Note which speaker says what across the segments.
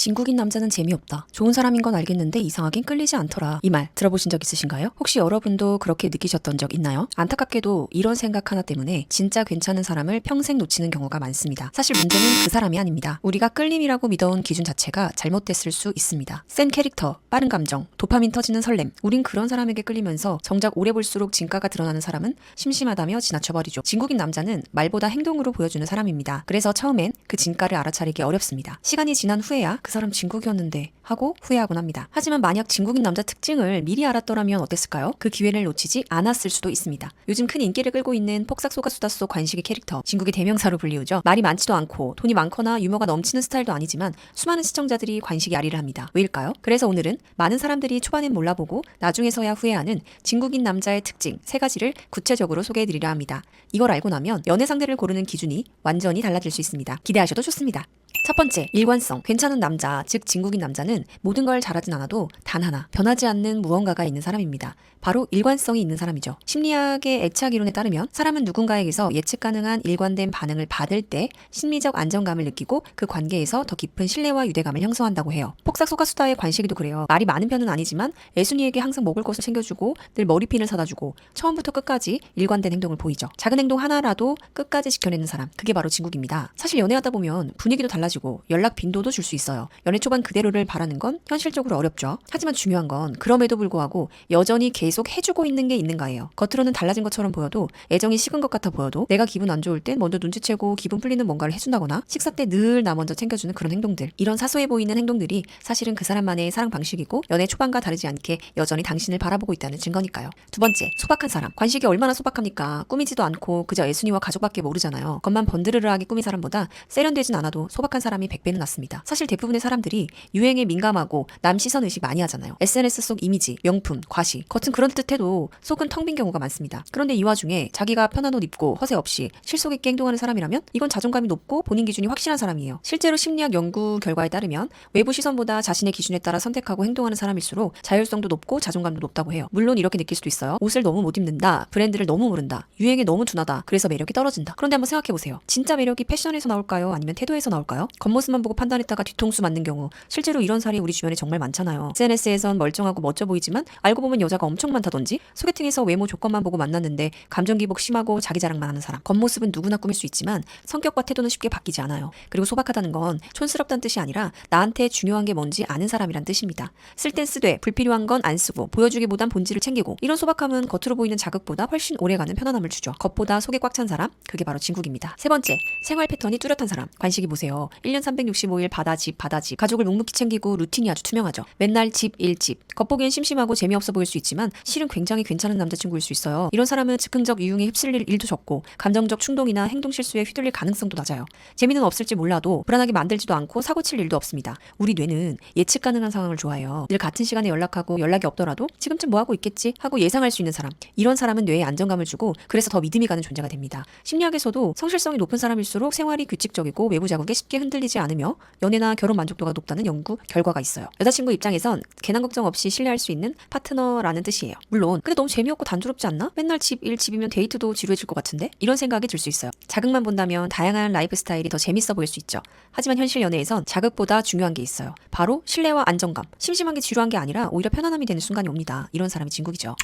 Speaker 1: 진국인 남자는 재미없다. 좋은 사람인 건 알겠는데 이상하긴 끌리지 않더라. 이 말 들어보신 적 있으신가요? 혹시 여러분도 그렇게 느끼셨던 적 있나요? 안타깝게도 이런 생각 하나 때문에 진짜 괜찮은 사람을 평생 놓치는 경우가 많습니다. 사실 문제는 그 사람이 아닙니다. 우리가 끌림이라고 믿어온 기준 자체가 잘못됐을 수 있습니다. 센 캐릭터, 빠른 감정, 도파민 터지는 설렘. 우린 그런 사람에게 끌리면서 정작 오래 볼수록 진가가 드러나는 사람은 심심하다며 지나쳐버리죠. 진국인 남자는 말보다 행동으로 보여주는 사람입니다. 그래서 처음엔 그 진가를 알아차리기 어렵습니다. 시간이 지난 후에야 그 사람 진국이었는데 하고 후회하곤 합니다. 하지만 만약 진국인 남자 특징을 미리 알았더라면 어땠을까요? 그 기회를 놓치지 않았을 수도 있습니다. 요즘 큰 인기를 끌고 있는 폭삭소가수다 속 관식의 캐릭터, 진국의 대명사로 불리우죠. 말이 많지도 않고 돈이 많거나 유머가 넘치는 스타일도 아니지만 수많은 시청자들이 관식에 아리를 합니다. 왜일까요? 그래서 오늘은 많은 사람들이 초반엔 몰라보고 나중에서야 후회하는 진국인 남자의 특징 3가지를 구체적으로 소개해드리려 합니다. 이걸 알고 나면 연애 상대를 고르는 기준이 완전히 달라질 수 있습니다. 기대하셔도 좋습니다. 첫 번째, 일관성. 괜찮은 남자, 즉 진국인 남자는 모든 걸 잘하진 않아도 단 하나, 변하지 않는 무언가가 있는 사람입니다. 바로 일관성이 있는 사람이죠. 심리학의 애착 이론에 따르면 사람은 누군가에게서 예측 가능한 일관된 반응을 받을 때 심리적 안정감을 느끼고 그 관계에서 더 깊은 신뢰와 유대감을 형성한다고 해요. 폭삭소가수다의 관식이도 그래요. 말이 많은 편은 아니지만 애순이에게 항상 먹을 것을 챙겨주고 늘 머리핀을 사다주고 처음부터 끝까지 일관된 행동을 보이죠. 작은 행동 하나라도 끝까지 지켜내는 사람, 그게 바로 진국입니다. 사실 연애하다 보면 분위기도 달라지고 연락 빈도도 줄 수 있어요. 연애 초반 그대로를 바라는 건 현실적으로 어렵죠. 하지만 중요한 건 그럼에도 불구하고 여전히 계속 해주고 있는 게 있는가예요. 겉으로는 달라진 것처럼 보여도 애정이 식은 것 같아 보여도 내가 기분 안 좋을 땐 먼저 눈치채고 기분 풀리는 뭔가를 해준다거나 식사 때 늘 나 먼저 챙겨주는 그런 행동들, 이런 사소해 보이는 행동들이 사실은 그 사람만의 사랑 방식이고 연애 초반과 다르지 않게 여전히 당신을 바라보고 있다는 증거니까요. 두 번째, 소박한 사람. 관식이 얼마나 소박합니까? 꾸미지도 않고 그저 애순이와 가족밖에 모르잖아요. 겉만 번드르르하게 꾸민 사람보다 세련되진 않아도 소박한 사람이 100배는 낫습니다. 사실 대부분의 사람들이 유행에 민감하고 남 시선 의식 많이 하잖아요. SNS 속 이미지, 명품, 과시, 겉은 그런 듯해도 속은 텅 빈 경우가 많습니다. 그런데 이 와중에 자기가 편한 옷 입고 허세 없이 실속 있게 행동하는 사람이라면 이건 자존감이 높고 본인 기준이 확실한 사람이에요. 실제로 심리학 연구 결과에 따르면 외부 시선보다 자신의 기준에 따라 선택하고 행동하는 사람일수록 자율성도 높고 자존감도 높다고 해요. 물론 이렇게 느낄 수도 있어요. 옷을 너무 못 입는다, 브랜드를 너무 모른다, 유행에 너무 둔하다, 그래서 매력이 떨어진다. 그런데 한번 생각해보세요. 진짜 매력이 패션에서 나올까요? 아니면 태도에서 나올까요? 겉모습만 보고 판단했다가 뒤통수 맞는 경우, 실제로 이런 사례 우리 주변에 정말 많잖아요. SNS에선 멀쩡하고 멋져 보이지만 알고 보면 여자가 엄청 많다던지, 소개팅에서 외모 조건만 보고 만났는데 감정기복 심하고 자기 자랑만 하는 사람. 겉모습은 누구나 꾸밀 수 있지만 성격과 태도는 쉽게 바뀌지 않아요. 그리고 소박하다는 건 촌스럽다는 뜻이 아니라 나한테 중요한 게 뭔지 아는 사람이란 뜻입니다. 쓸 땐 쓰되 불필요한 건 안 쓰고 보여주기보단 본질을 챙기고, 이런 소박함은 겉으로 보이는 자극보다 훨씬 오래가는 편안함을 주죠. 겉보다 속에 꽉 찬 사람, 그게 바로 진국입니다. 세 번째, 생활 패턴이 뚜렷한 사람. 관식이 보세요. 1년 365일 바다 집 가족을 묵묵히 챙기고 루틴이 아주 투명하죠. 맨날 집, 일, 집. 겉보기엔 심심하고 재미없어 보일 수 있지만 실은 굉장히 괜찮은 남자친구일 수 있어요. 이런 사람은 즉흥적 유흥에 휩쓸릴 일도 적고 감정적 충동이나 행동 실수에 휘둘릴 가능성도 낮아요. 재미는 없을지 몰라도 불안하게 만들지도 않고 사고칠 일도 없습니다. 우리 뇌는 예측 가능한 상황을 좋아해요. 늘 같은 시간에 연락하고 연락이 없더라도 지금쯤 뭐 하고 있겠지 하고 예상할 수 있는 사람. 이런 사람은 뇌에 안정감을 주고 그래서 더 믿음이 가는 존재가 됩니다. 심리학에서도 성실성이 높은 사람일수록 생활이 규칙적이고 외부 자극에 쉽게 흔들리지 않으며 연애나 결혼 만족도가 높다는 연구 결과가 있어요. 여자친구 입장에선 괜한 걱정 없이 신뢰할 수 있는 파트너라는 뜻이에요. 물론 근데 너무 재미없고 단조롭지 않나? 맨날 집, 일, 집이면 데이트도 지루해질 것 같은데? 이런 생각이 들 수 있어요. 자극만 본다면 다양한 라이프 스타일이 더 재밌어 보일 수 있죠. 하지만 현실 연애에선 자극보다 중요한 게 있어요. 바로 신뢰와 안정감. 심심한 게 지루한 게 아니라 오히려 편안함이 되는 순간이 옵니다. 이런 사람이 진국이죠.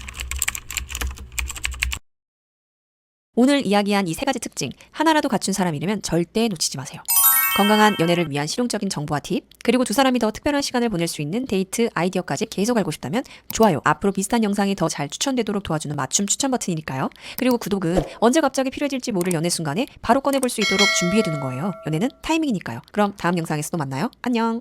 Speaker 1: 오늘 이야기한 이 3가지 특징 하나라도 갖춘 사람이라면 절대 놓치지 마세요. 건강한 연애를 위한 실용적인 정보와 팁, 그리고 두 사람이 더 특별한 시간을 보낼 수 있는 데이트 아이디어까지 계속 알고 싶다면 좋아요. 앞으로 비슷한 영상이 더 잘 추천되도록 도와주는 맞춤 추천 버튼이니까요. 그리고 구독은 언제 갑자기 필요해질지 모를 연애 순간에 바로 꺼내볼 수 있도록 준비해두는 거예요. 연애는 타이밍이니까요. 그럼 다음 영상에서 또 만나요. 안녕.